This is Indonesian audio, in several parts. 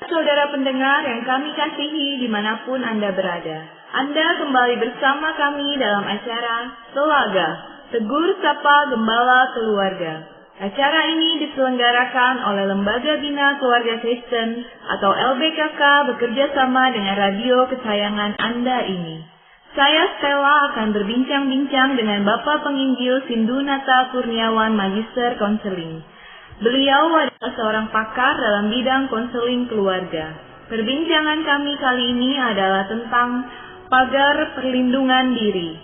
Saudara pendengar yang kami kasihi dimanapun Anda berada, Anda kembali bersama kami dalam acara Telaga, Tegur Sapa Gembala Keluarga. Acara ini diselenggarakan oleh Lembaga Bina Keluarga Kristen atau LBKK bekerja sama dengan radio kesayangan Anda ini. Saya Stella akan berbincang-bincang dengan Bapak Penginjil Sindunata Kurniawan Magister Konseling. Beliau adalah seorang pakar dalam bidang konseling keluarga. Perbincangan kami kali ini adalah tentang pagar perlindungan diri.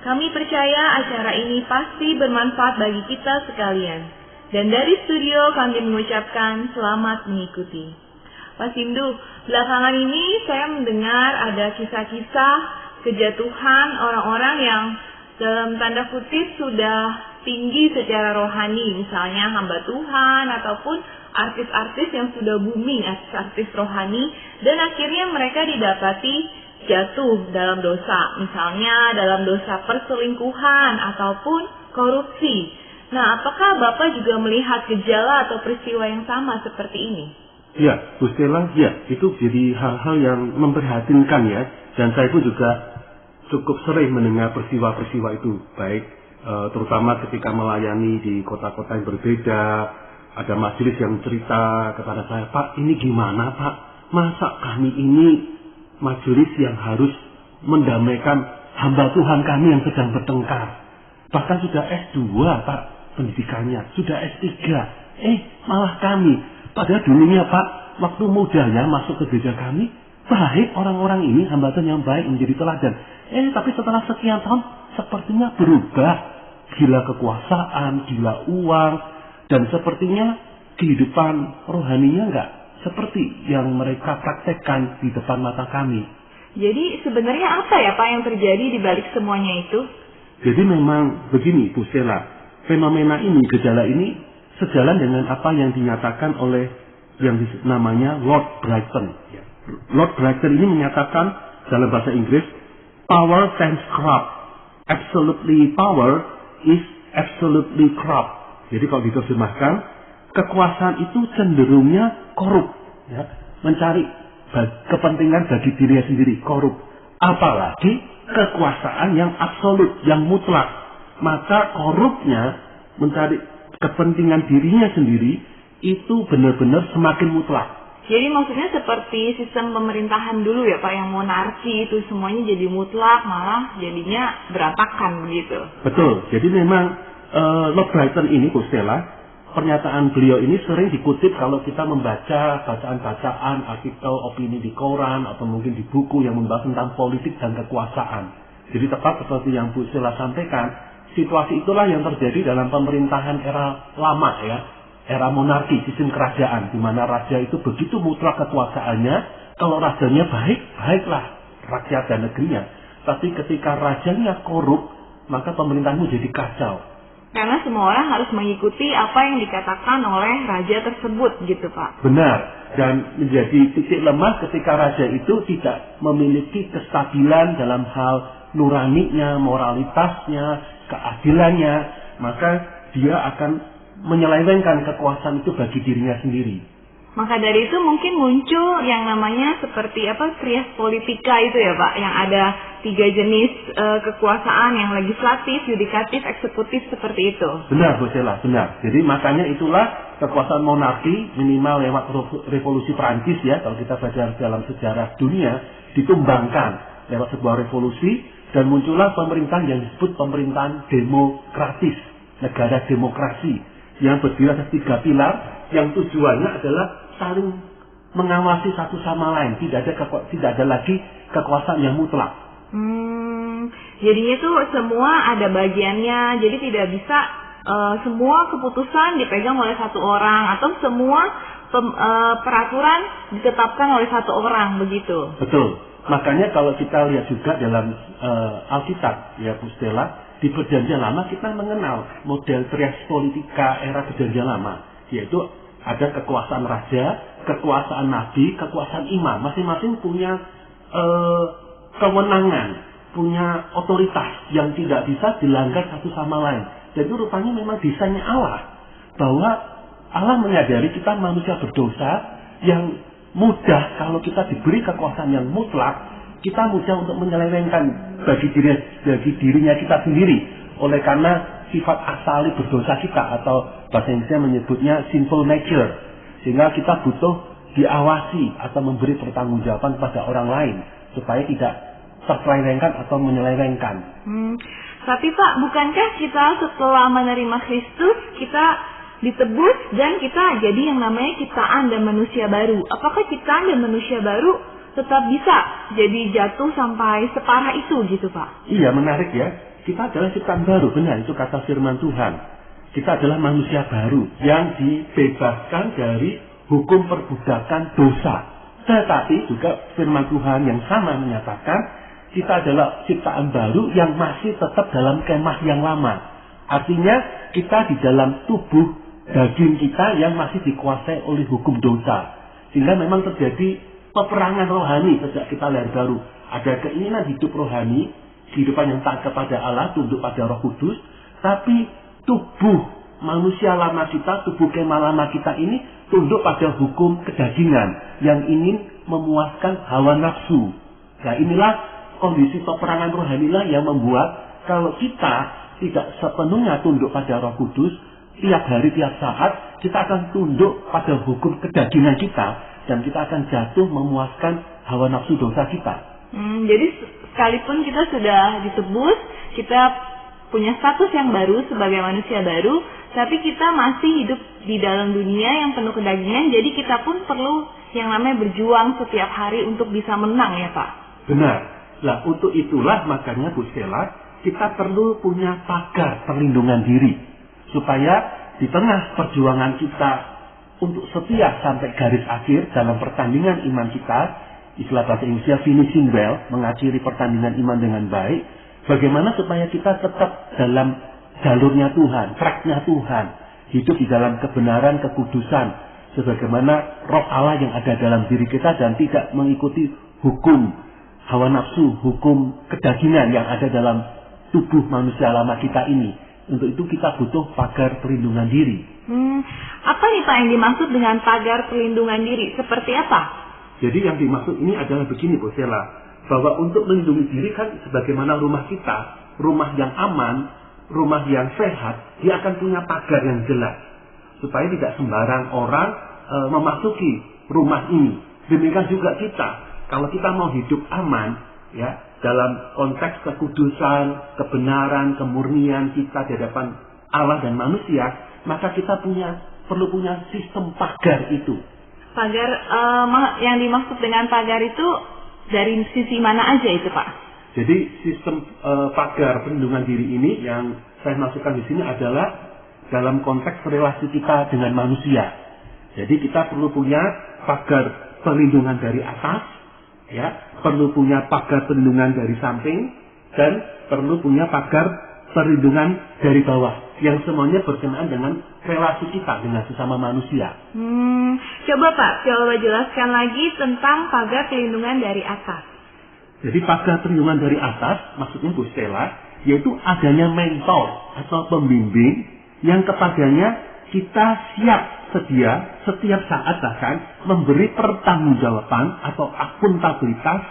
Kami percaya acara ini pasti bermanfaat bagi kita sekalian. Dan dari studio kami mengucapkan selamat mengikuti. Pak Sindu, belakangan ini saya mendengar ada kisah-kisah kejatuhan orang-orang yang dalam tanda kutip sudah tinggi secara rohani, misalnya hamba Tuhan ataupun artis-artis yang sudah booming, artis rohani, dan akhirnya mereka didapati jatuh dalam dosa, misalnya dalam dosa perselingkuhan ataupun korupsi. Nah, apakah Bapak juga melihat gejala atau peristiwa yang sama seperti ini? Ya, Bu Stella, ya, itu jadi hal-hal yang memprihatinkan ya, dan saya pun juga cukup sering mendengar peristiwa-peristiwa itu, baik terutama ketika melayani di kota-kota yang berbeda. Ada majelis yang cerita kepada saya, Pak, ini gimana Pak? Masa kami ini majelis yang harus mendamaikan hamba Tuhan kami yang sedang bertengkar? Bahkan sudah S2 Pak pendidikannya, sudah S3. Malah kami, padahal dulunya Pak, waktu mudanya masuk ke gereja kami, baik orang-orang ini, hamba Tuhan yang baik menjadi teladan. Tapi setelah sekian tahun, sepertinya berubah. Gila kekuasaan, gila uang, dan sepertinya kehidupan rohaninya enggak seperti yang mereka praktekkan di depan mata kami. Jadi sebenarnya apa ya Pak yang terjadi di balik semuanya itu? Jadi memang begini Bu Stella, fenomena ini, gejala ini sejalan dengan apa yang dinyatakan oleh yang namanya Lord Brighton. Lord Brighton ini menyatakan dalam bahasa Inggris, power tends corrupt, absolutely power is absolutely corrupt. Jadi kalau diterjemahkan, kekuasaan itu cenderungnya korup, ya, mencari kepentingan bagi dirinya sendiri, korup. Apalagi kekuasaan yang absolut, yang mutlak, maka korupnya mencari kepentingan dirinya sendiri itu benar-benar semakin mutlak. Jadi maksudnya seperti sistem pemerintahan dulu ya Pak, yang monarki itu semuanya jadi mutlak, malah jadinya berantakan begitu. Betul, jadi memang Lord Brighton ini, Bu Stella, pernyataan beliau ini sering dikutip kalau kita membaca bacaan-bacaan, artikel, opini di koran, atau mungkin di buku yang membahas tentang politik dan kekuasaan. Jadi tepat seperti yang Bu Stella sampaikan, situasi itulah yang terjadi dalam pemerintahan era lama ya. Era monarki, sistem kerajaan, di mana raja itu begitu mutlak kekuasaannya, kalau rajanya baik, baiklah rakyat dan negerinya. Tapi ketika rajanya korup, maka pemerintahanmu jadi kacau. Karena semua orang harus mengikuti apa yang dikatakan oleh raja tersebut, gitu Pak. Benar, dan menjadi titik lemah ketika raja itu tidak memiliki kestabilan dalam hal nuraninya, moralitasnya, keadilannya, maka dia akan menyelewengkan kekuasaan itu bagi dirinya sendiri. Maka dari itu mungkin muncul yang namanya seperti trias politika itu ya Pak, yang ada 3 jenis kekuasaan, yang legislatif, yudikatif, eksekutif, seperti itu. Benar Bu Stella, benar. Jadi makanya itulah kekuasaan monarki minimal lewat revolusi Prancis ya, kalau kita baca dalam sejarah dunia, ditumbangkan lewat sebuah revolusi, dan muncullah pemerintahan yang disebut pemerintahan demokratis, negara demokrasi, yang berdiri atas 3 pilar, yang tujuannya adalah saling mengawasi satu sama lain, tidak ada lagi kekuasaan yang mutlak. Jadinya tuh semua ada bagiannya, jadi tidak bisa semua keputusan dipegang oleh satu orang, atau semua peraturan ditetapkan oleh satu orang, begitu. Betul. Makanya kalau kita lihat juga dalam Alkitab ya Bu Stella, di Perjanjian Lama kita mengenal model trias politika era Perjanjian Lama, yaitu ada kekuasaan raja, kekuasaan nabi, kekuasaan imam. Masing-masing punya kewenangan, punya otoritas yang tidak bisa dilanggar satu sama lain. Dan itu rupanya memang desainnya Allah, bahwa Allah menyadari kita manusia berdosa yang mudah kalau kita diberi kekuasaan yang mutlak, kita mudah untuk menyelewengkan bagi dirinya kita sendiri. Oleh karena sifat asali berdosa kita, atau bahasa Indonesia menyebutnya sinful nature. Sehingga kita butuh diawasi atau memberi pertanggungjawaban kepada orang lain supaya tidak terselewengkan atau menyelewengkan. Tapi Pak, bukankah kita setelah menerima Kristus, kita ditebus dan kita jadi yang namanya ciptaan dan manusia baru? Apakah ciptaan dan manusia baru tetap bisa jadi jatuh sampai separah itu gitu Pak? Iya, menarik ya. Kita adalah ciptaan baru, benar itu kata firman Tuhan. Kita adalah manusia baru yang dibebaskan dari hukum perbudakan dosa. Tetapi juga firman Tuhan yang sama menyatakan kita adalah ciptaan baru yang masih tetap dalam kemah yang lama. Artinya kita di dalam tubuh daging kita yang masih dikuasai oleh hukum dosa. Sehingga memang terjadi peperangan rohani sejak kita lahir baru. Ada keinginan hidup rohani, kehidupan yang taat kepada Allah, tunduk pada Roh Kudus. Tapi tubuh manusia lama kita, tubuh kemah lama kita ini tunduk pada hukum kedagingan yang ingin memuaskan hawa nafsu. Nah, inilah kondisi peperangan rohanilah yang membuat kalau kita tidak sepenuhnya tunduk pada Roh Kudus, tiap hari, tiap saat kita akan tunduk pada hukum kedagingan kita dan kita akan jatuh memuaskan hawa nafsu dosa kita. Jadi sekalipun kita sudah ditebus, kita punya status yang baru sebagai manusia baru, tapi kita masih hidup di dalam dunia yang penuh kedagingan, jadi kita pun perlu yang namanya berjuang setiap hari untuk bisa menang ya Pak? Benar. Nah, untuk itulah makanya Bu Stella, kita perlu punya pagar perlindungan diri. Supaya di tengah perjuangan kita untuk setia sampai garis akhir dalam pertandingan iman kita, istilah bahasa Indonesia finishing well, mengakhiri pertandingan iman dengan baik, bagaimana supaya kita tetap dalam jalurnya Tuhan, tracknya Tuhan, hidup di dalam kebenaran, kekudusan, sebagaimana roh Allah yang ada dalam diri kita dan tidak mengikuti hukum hawa nafsu, hukum kedagingan yang ada dalam tubuh manusia lama kita ini. Untuk itu kita butuh pagar perlindungan diri. Apa nih Pak yang dimaksud dengan pagar perlindungan diri? Seperti apa? Jadi yang dimaksud ini adalah begini Bu Stella, bahwa untuk melindungi diri kan sebagaimana rumah kita, rumah yang aman, rumah yang sehat, dia akan punya pagar yang jelas. Supaya tidak sembarang orang memasuki rumah ini. Demikian juga kita. Kalau kita mau hidup aman, ya, dalam konteks kekudusan, kebenaran, kemurnian kita di hadapan Allah dan manusia, maka kita perlu punya sistem pagar itu. Pagar yang dimaksud dengan pagar itu dari sisi mana aja itu Pak? Jadi sistem pagar perlindungan diri ini yang saya masukkan di sini adalah dalam konteks relasi kita dengan manusia. Jadi kita perlu punya pagar perlindungan dari atas, ya, perlu punya pagar perlindungan dari samping, dan perlu punya pagar perlindungan dari bawah, yang semuanya berkenaan dengan relasi kita dengan sesama manusia. Coba Pak, coba jelaskan lagi tentang pagar perlindungan dari atas. Jadi pagar perlindungan dari atas, maksudnya Bu Stella, yaitu adanya mentor atau pembimbing yang kepadanya kita siap sedia setiap saat bahkan memberi pertanggungjawaban atau akuntabilitas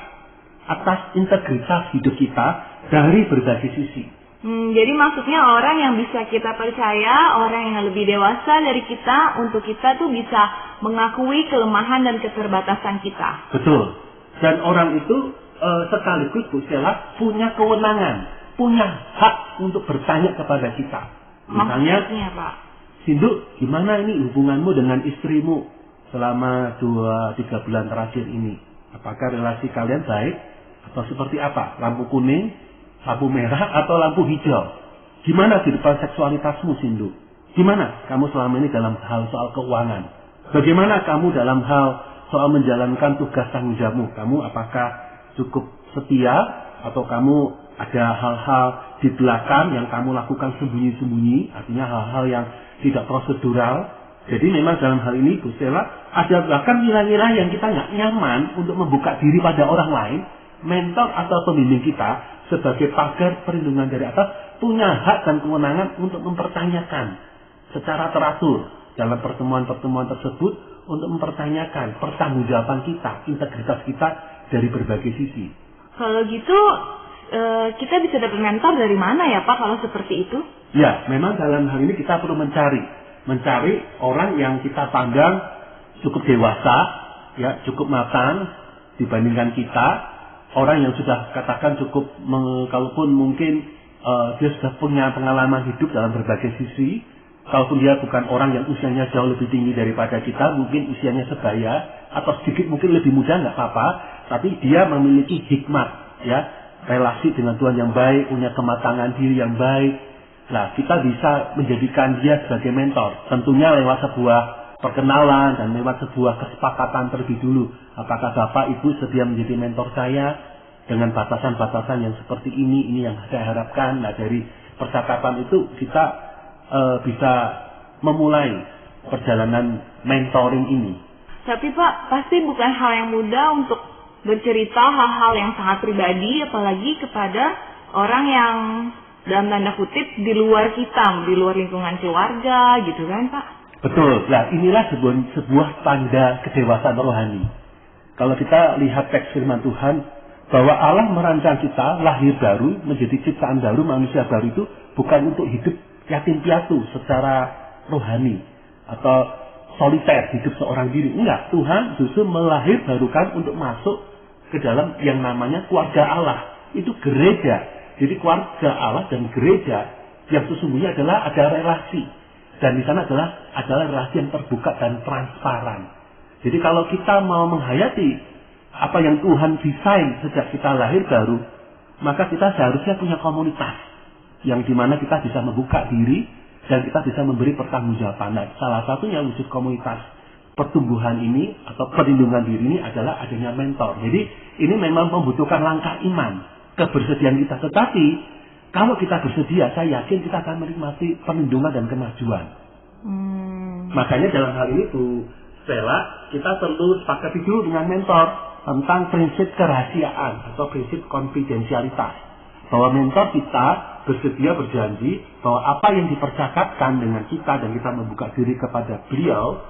atas integritas hidup kita dari berbagai sisi. Jadi maksudnya orang yang bisa kita percaya, orang yang lebih dewasa dari kita, untuk kita tuh bisa mengakui kelemahan dan keterbatasan kita. Betul. Dan orang itu sekaligus Bu Stella punya kewenangan, punya hak untuk bertanya kepada kita. Misalnya, maksudnya Pak, Sindu, gimana ini hubunganmu dengan istrimu selama 2-3 bulan terakhir ini? Apakah relasi kalian baik? Atau seperti apa? Lampu kuning, lampu merah, atau lampu hijau? Gimana kehidupan seksualitasmu, Sindu? Gimana kamu selama ini dalam hal soal keuangan? Bagaimana kamu dalam hal soal menjalankan tugas tanggung jawabmu? Kamu apakah cukup setia? Atau kamu ada hal-hal di belakang yang kamu lakukan sembunyi-sembunyi? Artinya hal-hal yang tidak prosedural. Jadi memang dalam hal ini Bu Stella, ada bahkan nilai-nilai yang kita nggak nyaman untuk membuka diri pada orang lain. Mentor atau pembimbing kita sebagai pagar perlindungan dari atas punya hak dan kewenangan untuk mempertanyakan secara teratur dalam pertemuan-pertemuan tersebut untuk mempertanyakan pertanggungjawaban kita, integritas kita dari berbagai sisi. Kalau gitu, kita bisa dapat mentor dari mana ya Pak kalau seperti itu? Ya, memang dalam hal ini kita perlu mencari orang yang kita pandang cukup dewasa, ya, cukup matang dibandingkan kita, orang yang sudah katakan cukup, kalaupun mungkin dia sudah punya pengalaman hidup dalam berbagai sisi, kalaupun dia bukan orang yang usianya jauh lebih tinggi daripada kita, mungkin usianya sebaya atau sedikit mungkin lebih muda nggak apa-apa, tapi dia memiliki hikmat, ya, relasi dengan Tuhan yang baik, punya kematangan diri yang baik. Nah, kita bisa menjadikan dia sebagai mentor. Tentunya lewat sebuah perkenalan dan lewat sebuah kesepakatan terlebih dulu. Apakah Bapak Ibu sedia menjadi mentor saya dengan batasan-batasan yang seperti ini yang saya harapkan. Nah, dari percakapan itu kita bisa memulai perjalanan mentoring ini. Tapi Pak, pasti bukan hal yang mudah untuk bercerita hal-hal yang sangat pribadi, apalagi kepada orang yang dalam tanda kutip di luar kita, di luar lingkungan keluarga gitu kan Pak? Betul. Nah, inilah sebuah tanda kedewasaan rohani. Kalau kita lihat teks firman Tuhan, bahwa Allah merancang kita lahir baru, menjadi ciptaan baru, manusia baru itu bukan untuk hidup yatim piatu secara rohani atau soliter, hidup seorang diri. Enggak, Tuhan justru melahirbarukan untuk masuk ke dalam yang namanya keluarga Allah. Itu gereja. Jadi keluarga Allah dan gereja yang sesungguhnya adalah ada relasi. Dan di sana adalah relasi yang terbuka dan transparan. Jadi kalau kita mau menghayati apa yang Tuhan desain sejak kita lahir baru, maka kita seharusnya punya komunitas yang dimana kita bisa membuka diri dan kita bisa memberi pertanggungjawaban. Nah, salah satunya wujud komunitas pertumbuhan ini atau perlindungan diri ini adalah adanya mentor. Jadi ini memang membutuhkan langkah iman, kebersediaan kita. Tetapi kalau kita bersedia, saya yakin kita akan menikmati perlindungan dan kemajuan. Makanya dalam hal ini Bu Stella, kita perlu sepakati dulu dengan mentor tentang prinsip kerahasiaan atau prinsip konfidensialitas. Bahwa mentor kita bersedia berjanji bahwa apa yang dipercakapkan dengan kita dan kita membuka diri kepada beliau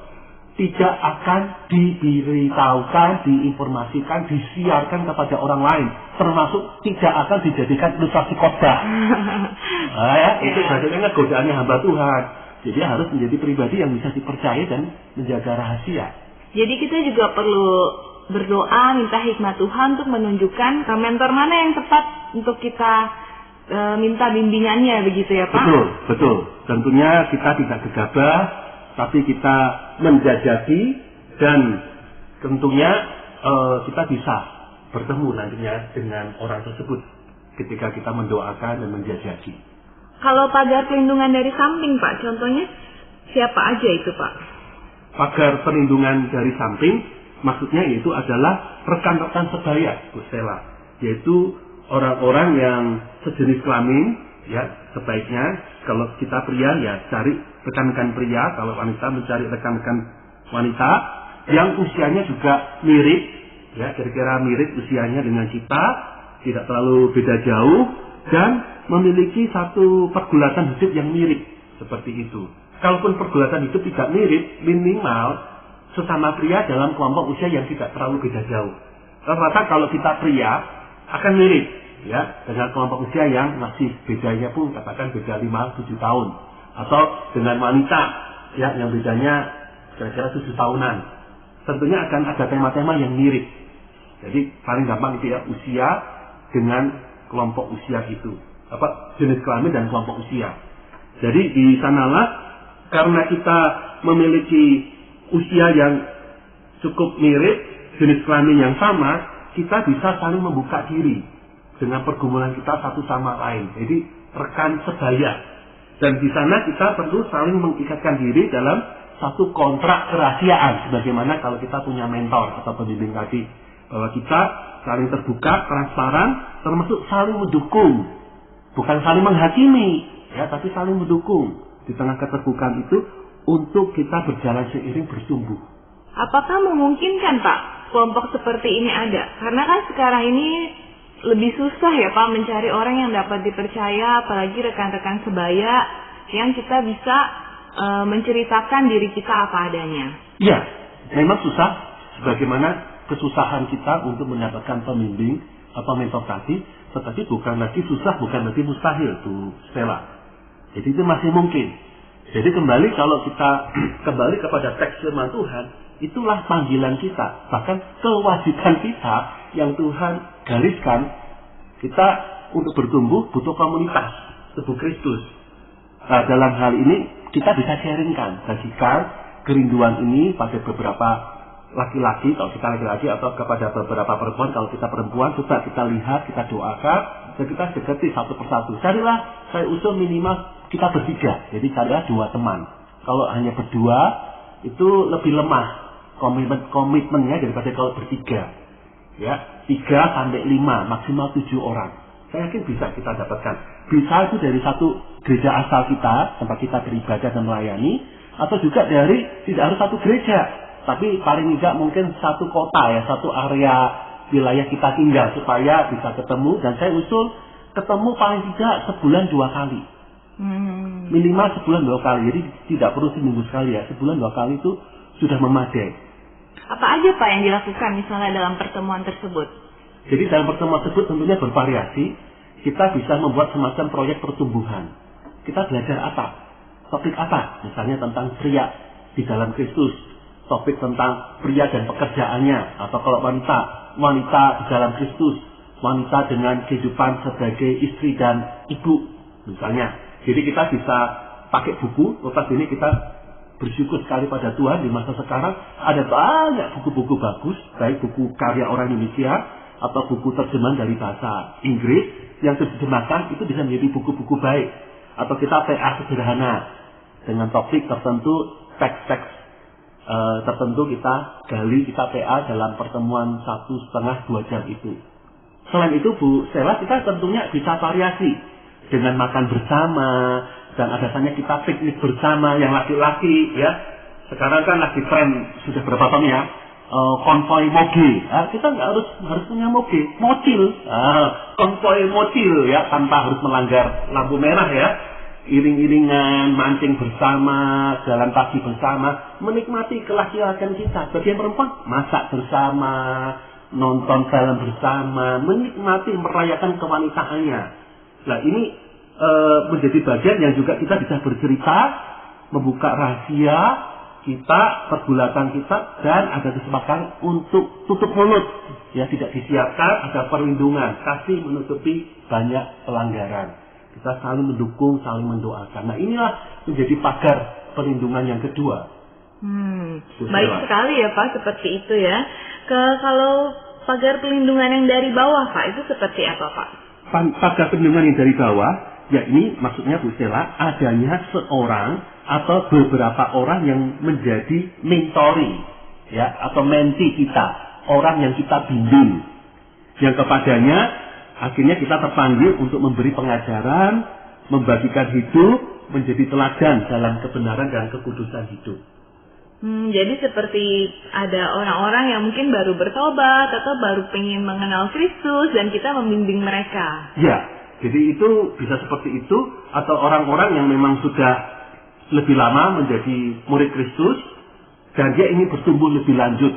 tidak akan diberitahukan, diinformasikan, disiarkan kepada orang lain, termasuk tidak akan dijadikan ilustrasi khotbah. Nah, ya, itu sebenarnya godaannya hamba Tuhan. Jadi harus menjadi pribadi yang bisa dipercaya dan menjaga rahasia. Jadi kita juga perlu berdoa, minta hikmat Tuhan untuk menunjukkan mentor mana yang tepat untuk kita minta bimbingannya, begitu ya Pak? Betul. Tentunya kita tidak gegabah, tapi kita menjajaki dan tentunya kita bisa bertemu nantinya dengan orang tersebut ketika kita mendoakan dan menjajaki. Kalau pagar pelindungan dari samping Pak, contohnya siapa aja itu Pak? Pagar perlindungan dari samping maksudnya yaitu adalah rekan-rekan sebaya, Bu Stella, yaitu orang-orang yang sejenis kelamin, ya sebaiknya kalau kita pria ya cari rekan-rekan pria, kalau wanita mencari rekan-rekan wanita yang usianya juga mirip, ya kira-kira mirip usianya dengan kita, tidak terlalu beda jauh dan memiliki satu pergulatan hidup yang mirip seperti itu. Kalaupun pergulatan hidup tidak mirip, minimal sesama pria dalam kelompok usia yang tidak terlalu beda jauh. Rata-rata kalau kita pria akan mirip, ya dengan kelompok usia yang masih bedanya pun katakan beda 5-7 tahun. Atau dengan wanita ya yang bedanya kira-kira 7 tahunan. Tentunya akan ada tema-tema yang mirip. Jadi paling gampang itu ya usia dengan kelompok usia itu. Jenis kelamin dan kelompok usia. Jadi di sanalah karena kita memiliki usia yang cukup mirip, jenis kelamin yang sama, kita bisa saling membuka diri dengan pergumulan kita satu sama lain. Jadi rekan sebaya. Dan di sana kita perlu saling mengikatkan diri dalam satu kontrak kerahasiaan. Sebagaimana kalau kita punya mentor atau pembimbing tadi. Bahwa kita saling terbuka, transparan, termasuk saling mendukung. Bukan saling menghakimi, ya, tapi saling mendukung. Di tengah keterbukaan itu untuk kita berjalan seiring bertumbuh. Apakah memungkinkan Pak kelompok seperti ini ada? Karena kan sekarang ini lebih susah ya Pak mencari orang yang dapat dipercaya, apalagi rekan-rekan sebaya yang kita bisa menceritakan diri kita apa adanya. Iya, memang susah, sebagaimana kesusahan kita untuk mendapatkan pembimbing atau mentor tadi, tetapi bukan lagi susah, bukan lagi mustahil, Bu Stella. Jadi itu masih mungkin. Jadi kembali kalau kita kembali kepada teks firman Tuhan, itulah panggilan kita, bahkan kewajiban kita yang Tuhan gariskan. Kita untuk bertumbuh butuh komunitas tubuh Kristus. Nah, dalam hal ini kita bisa sharingkan, bagikan kerinduan ini pada beberapa laki-laki, kalau kita laki-laki, atau kepada beberapa perempuan. Kalau kita perempuan, coba kita lihat, kita doakan, dan kita dekati satu persatu. Carilah, saya usul minimal kita bertiga, jadi carilah 2 teman. Kalau hanya berdua, itu lebih lemah komitmennya daripada kalau bertiga. Ya, 3 sampai 5, maksimal 7 orang. Saya yakin bisa kita dapatkan. Bisa itu dari satu gereja asal kita, tempat kita beribadah dan melayani, atau juga dari, tidak harus satu gereja, tapi paling tidak mungkin satu kota ya, satu area wilayah kita tinggal, supaya bisa ketemu. Dan saya usul ketemu paling tidak sebulan 2 kali. Minimal sebulan 2 kali, jadi tidak perlu seminggu sekali ya, sebulan 2 kali itu sudah memadai. Apa aja Pak yang dilakukan misalnya dalam pertemuan tersebut? Jadi dalam pertemuan tersebut tentunya bervariasi. Kita bisa membuat semacam proyek pertumbuhan. Kita belajar apa? Topik apa? Misalnya tentang pria di dalam Kristus. Topik tentang pria dan pekerjaannya. Atau kalau wanita di dalam Kristus. Wanita dengan kehidupan sebagai istri dan ibu misalnya. Jadi kita bisa pakai buku. Lepas ini kita bersyukur sekali pada Tuhan di masa sekarang ada banyak buku-buku bagus, baik buku karya orang Indonesia atau buku terjemahan dari bahasa Inggris yang terjemahkan itu bisa menjadi buku-buku baik. Atau kita PA sederhana dengan topik tertentu, teks-teks tertentu kita gali, kita PA dalam pertemuan 1,5-2 jam itu. Selain itu Bu Stella, kita tentunya bisa variasi dengan makan bersama, dan adanya kita piknik bersama yang laki-laki ya. Sekarang kan lagi tren sudah berapa tahun ya, konvoy moge. Kita nggak harus punya moge, mocil, konvoy mocil ya, tanpa harus melanggar lampu merah ya. Iring-iringan, mancing bersama, jalan pagi bersama, menikmati kelaki-lakian kita. Bagi yang perempuan, masak bersama, nonton film bersama, menikmati merayakan kewanitaannya. Nah ini menjadi bagian yang juga kita bisa bercerita, membuka rahasia kita, pergulatan kita, dan ada kesempatan untuk tutup mulut. Ya, tidak disiapkan, ada perlindungan, kasih menutupi banyak pelanggaran. Kita saling mendukung, saling mendoakan. Nah inilah menjadi pagar perlindungan yang kedua. Baik sekali ya Pak, seperti itu ya. Kalau pagar perlindungan yang dari bawah Pak, itu seperti apa Pak? Pagar perlindungan yang dari bawah, ya ini maksudnya Bu Stella, adanya seorang atau beberapa orang yang menjadi mentori ya, atau menti kita, orang yang kita bimbing, yang kepadanya akhirnya kita terpanggil untuk memberi pengajaran, membagikan hidup, menjadi teladan dalam kebenaran dan kekudusan hidup. Jadi seperti ada orang-orang yang mungkin baru bertobat atau baru pengen mengenal Kristus dan kita membimbing mereka. Ya, jadi itu bisa seperti itu, atau orang-orang yang memang sudah lebih lama menjadi murid Kristus dan dia ingin bertumbuh lebih lanjut,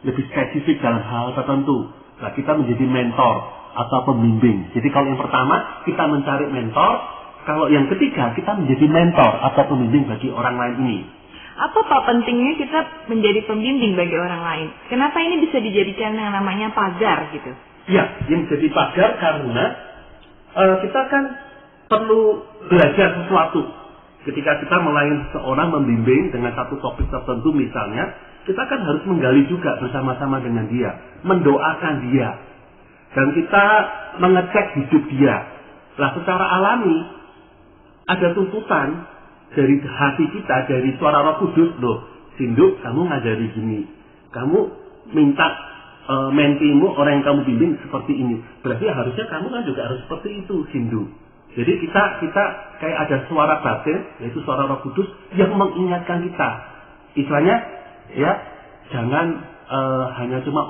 lebih spesifik dalam hal tertentu. Nah, kita menjadi mentor atau pembimbing. Jadi kalau yang pertama kita mencari mentor, kalau yang ketiga kita menjadi mentor atau pembimbing bagi orang lain ini. Apa Pak pentingnya kita menjadi pembimbing bagi orang lain? Kenapa ini bisa dijadikan yang namanya pagar gitu? Ya, yang jadi pagar karena kita kan perlu belajar sesuatu. Ketika kita melayani seorang, membimbing dengan satu topik tertentu misalnya, kita kan harus menggali juga bersama-sama dengan dia, mendoakan dia, dan kita mengecek hidup dia. Nah, secara alami ada tuntutan dari hati kita, dari suara Roh Kudus, loh, Sindu, kamu ngajari gini, kamu minta mentimu, orang yang kamu bimbing seperti ini. Berarti harusnya kamu kan juga harus seperti itu, Sindu. Jadi kita kayak ada suara batin, yaitu suara Roh Kudus yang mengingatkan kita. Istilahnya, ya, jangan hanya cuma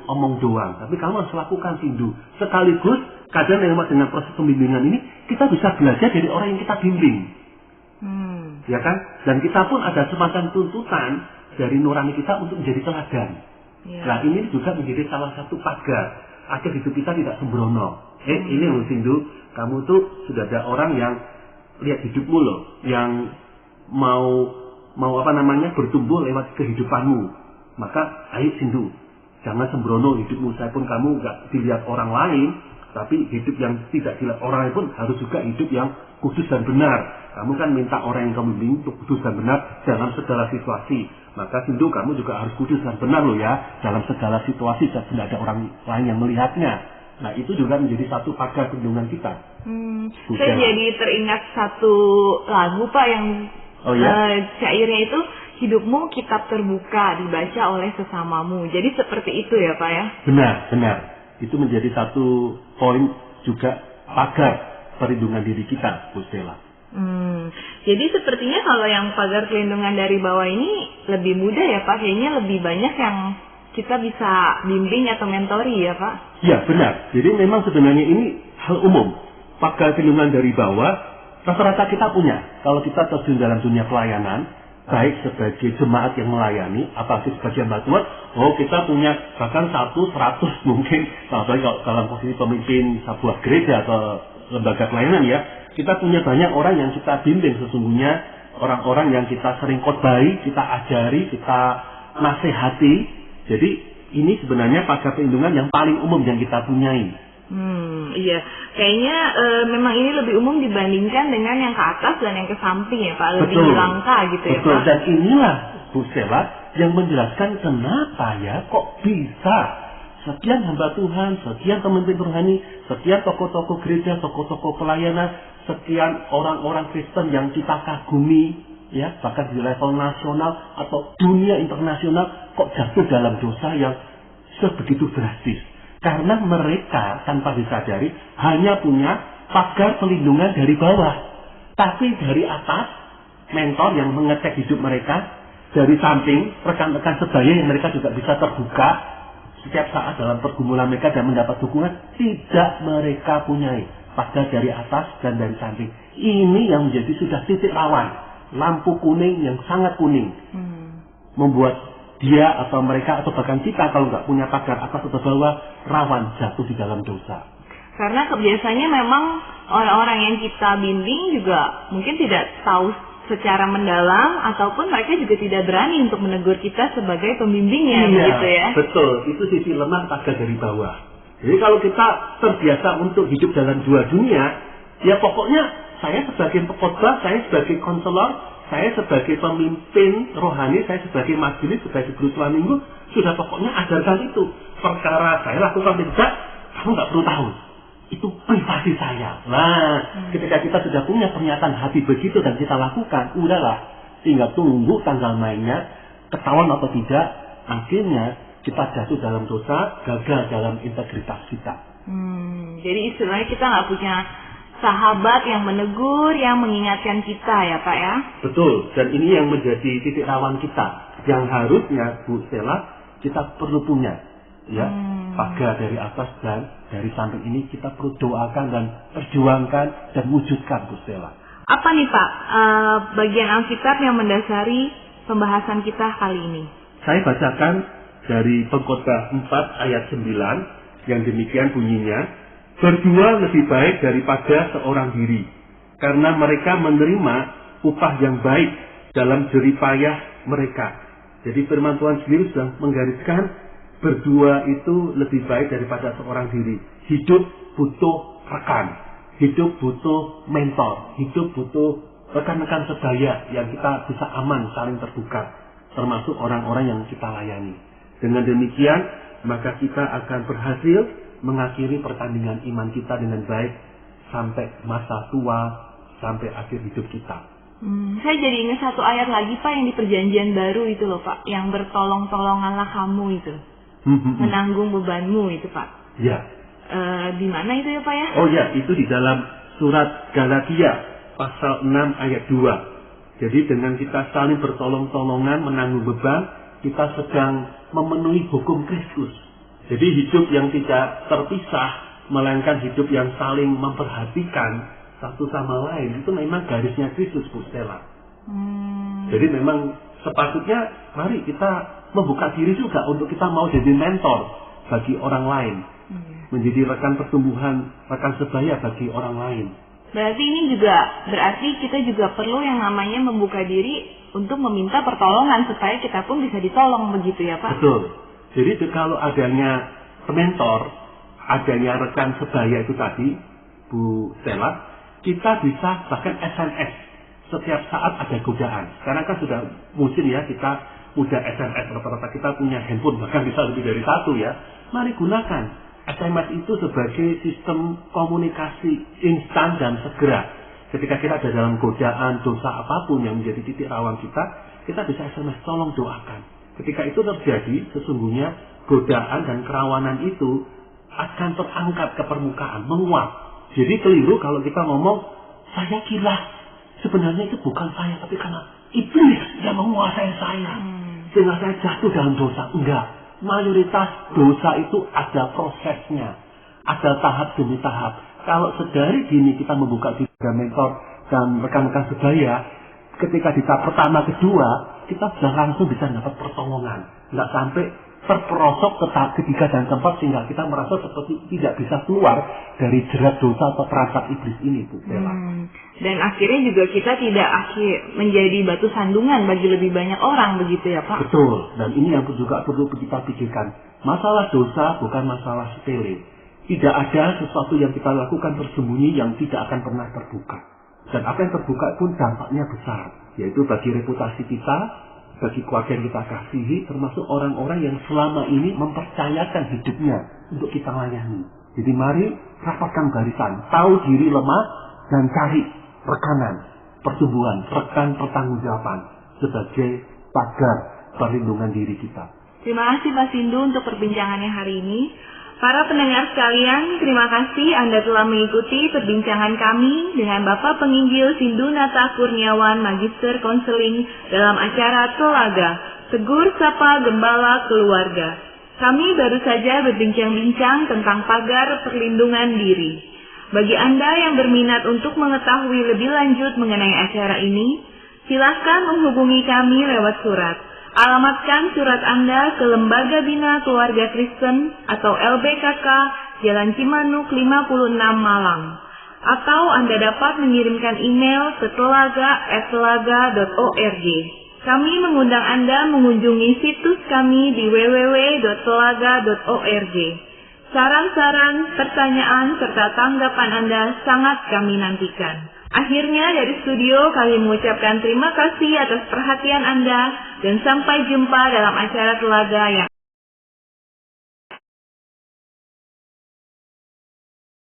omong doang, tapi kamu harus lakukan, Sindu. Sekaligus, kadang dengan proses pembimbingan ini, kita bisa belajar dari orang yang kita bimbing. ya kan? Dan kita pun ada semacam tuntutan dari nurani kita untuk menjadi teladan. Ya. Nah, ini juga menjadi salah satu pagar agar hidup kita tidak sembrono. Ini loh Sindu, kamu tuh sudah ada orang yang lihat hidupmu loh, yang mau bertumbuh lewat kehidupanmu. Maka ayo Sindu, jangan sembrono hidupmu. Saya pun kamu nggak dilihat orang lain, tapi hidup yang tidak dilihat orang lain pun harus juga hidup yang kudus dan benar. Kamu kan minta orang yang kamu bimbing untuk kudus dan benar dalam segala situasi. Maka Sindu, kamu juga harus kudus dan benar loh ya dalam segala situasi, dan tidak ada orang lain yang melihatnya. Nah, itu juga menjadi satu pagar perlindungan kita. Saya jadi teringat satu lagu Pak yang syairnya itu, hidupmu kitab terbuka dibaca oleh sesamamu. Jadi seperti itu ya Pak ya? Benar. Itu menjadi satu poin juga pagar perlindungan diri kita, Bu Stella. Jadi sepertinya kalau yang pagar pelindungan dari bawah ini lebih mudah ya Pak, kayaknya lebih banyak yang kita bisa bimbing atau mentori ya Pak? Ya benar, jadi memang sebenarnya ini hal umum. Pagar pelindungan dari bawah, rata-rata kita punya. Kalau kita terjun dalam dunia pelayanan, baik sebagai jemaat yang melayani, apalagi sebagai hamba Tuhan, kita punya bahkan 100 mungkin, apalagi kalau dalam posisi pemimpin sebuah gereja atau lembaga pelayanan ya, kita punya banyak orang yang kita bimbing sesungguhnya, orang-orang yang kita sering khotbahi, kita ajari, kita nasihati. Jadi ini sebenarnya pagar pelindungan yang paling umum yang kita punyai. Iya, kayaknya memang ini lebih umum dibandingkan dengan yang ke atas dan yang ke samping ya Pak, lebih langka gitu ya Pak. Betul, dan inilah Bu Stella yang menjelaskan kenapa ya kok bisa sekian hamba Tuhan, sekian pemimpin rohani, sekian tokoh-tokoh gereja, tokoh-tokoh pelayanan, sekian orang-orang Kristen yang kita kagumi, ya bahkan di level nasional atau dunia internasional kok jatuh dalam dosa yang sebegitu drastis. Karena mereka tanpa disadari hanya punya pagar pelindungan dari bawah, tapi dari atas mentor yang mengecek hidup mereka, dari samping rekan-rekan sebaya yang mereka juga bisa terbuka setiap saat dalam pergumulan mereka dan mendapat dukungan, tidak mereka punyai pagar dari atas dan dari samping. Ini yang menjadi sudah titik rawan, lampu kuning yang sangat kuning, membuat dia atau mereka atau bahkan kita kalau nggak punya pagar atas atau bawah rawan jatuh di dalam dosa. Karena biasanya memang orang-orang yang kita bimbing juga mungkin tidak tahu secara mendalam ataupun mereka juga tidak berani untuk menegur kita sebagai pembimbingnya, begitu ya. Betul, itu sisi lemah pagar dari bawah. Jadi kalau kita terbiasa untuk hidup dalam dua dunia, ya pokoknya saya sebagai pengkhotbah, saya sebagai konselor, saya sebagai pemimpin rohani, saya sebagai majelis, sebagai guru sekolah minggu, sudah pokoknya ajarkan itu. Perkara saya lakukan tidak, kamu nggak perlu tahu. Itu privasi saya. Nah, ketika kita sudah punya pernyataan hati begitu dan kita lakukan, udahlah, tinggal tunggu tanggal mainnya, ketahuan atau tidak, akhirnya kita jatuh dalam dosa, gagal dalam integritas kita. Jadi istilahnya kita nggak punya sahabat yang menegur, yang mengingatkan kita ya Pak ya? Betul, dan ini yang menjadi titik rawan kita. Yang harusnya Bu Stella, kita perlu punya. Ya, pagar dari atas dan dari samping ini kita perlu doakan dan perjuangkan dan wujudkan Bu Stella. Apa nih Pak bagian Alkitab yang mendasari pembahasan kita kali ini? Saya bacakan dari Pengkhotbah 4 ayat 9 yang demikian bunyinya. Berdua lebih baik daripada seorang diri, karena mereka menerima upah yang baik dalam jerih payah mereka. Jadi firman Tuhan sendiri sudah menggariskan berdua itu lebih baik daripada seorang diri. Hidup butuh rekan, hidup butuh mentor, hidup butuh rekan-rekan sebaya yang kita bisa aman saling terbuka, termasuk orang-orang yang kita layani. Dengan demikian, maka kita akan berhasil mengakhiri pertandingan iman kita dengan baik sampai masa tua, sampai akhir hidup kita. Saya jadi ingat satu ayat lagi Pak yang di perjanjian baru itu loh Pak, yang bertolong-tolonganlah kamu itu, menanggung bebanmu itu Pak. Ya. Di mana itu ya Pak ya? Oh ya, itu di dalam surat Galatia pasal 6 ayat 2. Jadi dengan kita saling bertolong-tolongan menanggung beban, kita sedang memenuhi hukum Kristus. Jadi hidup yang tidak terpisah, melainkan hidup yang saling memperhatikan satu sama lain, itu memang garisnya Kristus Bu Stella. Jadi memang sepatutnya mari kita membuka diri juga untuk kita mau jadi mentor bagi orang lain. Menjadi rekan pertumbuhan, rekan sebaya bagi orang lain. Berarti ini juga berarti kita juga perlu yang namanya membuka diri untuk meminta pertolongan supaya kita pun bisa ditolong, begitu ya Pak? Betul. Jadi kalau adanya mentor, adanya rekan sebaya itu tadi, Bu Stella, kita bisa bahkan SMS setiap saat ada godaan. Sekarang kan sudah musim ya, kita udah SMS, rata-rata kita punya handphone, bahkan bisa lebih dari satu ya. Mari gunakan SMS itu sebagai sistem komunikasi instan dan segera. Ketika kita ada dalam godaan, dosa apapun yang menjadi titik rawan kita bisa SMS, tolong doakan. Ketika itu terjadi, sesungguhnya godaan dan kerawanan itu akan terangkat ke permukaan, menguap. Jadi keliru kalau kita ngomong, saya gila. Sebenarnya itu bukan saya, tapi karena iblis yang menguasai saya. Sehingga saya jatuh dalam dosa. Enggak. Mayoritas dosa itu ada prosesnya, ada tahap demi tahap. Kalau sedari dini kita membuka diri mentor dan rekan-rekan sebaya, ketika di tahap pertama, kedua, kita sudah langsung bisa dapat pertolongan. Nggak sampai terperosok ke tahap ketiga dan keempat sehingga kita merasa seperti tidak bisa keluar dari jerat dosa atau perangkap iblis ini, Bu Stella. Dan akhirnya juga kita tidak menjadi batu sandungan bagi lebih banyak orang, begitu ya Pak? Betul, dan ini yang juga perlu kita pikirkan. Masalah dosa bukan masalah sepele. Tidak ada sesuatu yang kita lakukan tersembunyi yang tidak akan pernah terbuka. Dan apa yang terbuka pun dampaknya besar, yaitu bagi reputasi kita, bagi keluarga yang kita kasihi, termasuk orang-orang yang selama ini mempercayakan hidupnya untuk kita layani. Jadi mari rapatkan barisan, tahu diri lemah, dan cari rekanan, pertumbuhan, rekan pertanggungjawaban sebagai pagar perlindungan diri kita. Terima kasih Pak Sindu untuk perbincangannya hari ini. Para pendengar sekalian, terima kasih Anda telah mengikuti perbincangan kami dengan Bapak Penginjil Sindu Nata Kurniawan, Magister Konseling dalam acara Telaga, Tegur Sapa Gembala Keluarga. Kami baru saja berbincang-bincang tentang pagar perlindungan diri. Bagi Anda yang berminat untuk mengetahui lebih lanjut mengenai acara ini, silakan menghubungi kami lewat surat. Alamatkan surat Anda ke Lembaga Bina Keluarga Kristen atau LBKK, Jalan Cimanuk 56 Malang. Atau Anda dapat mengirimkan email ke telaga@telaga.org. Kami mengundang Anda mengunjungi situs kami di www.telaga.org. Saran-saran, pertanyaan, serta tanggapan Anda sangat kami nantikan. Akhirnya dari studio kami mengucapkan terima kasih atas perhatian Anda dan sampai jumpa dalam acara Telaga yang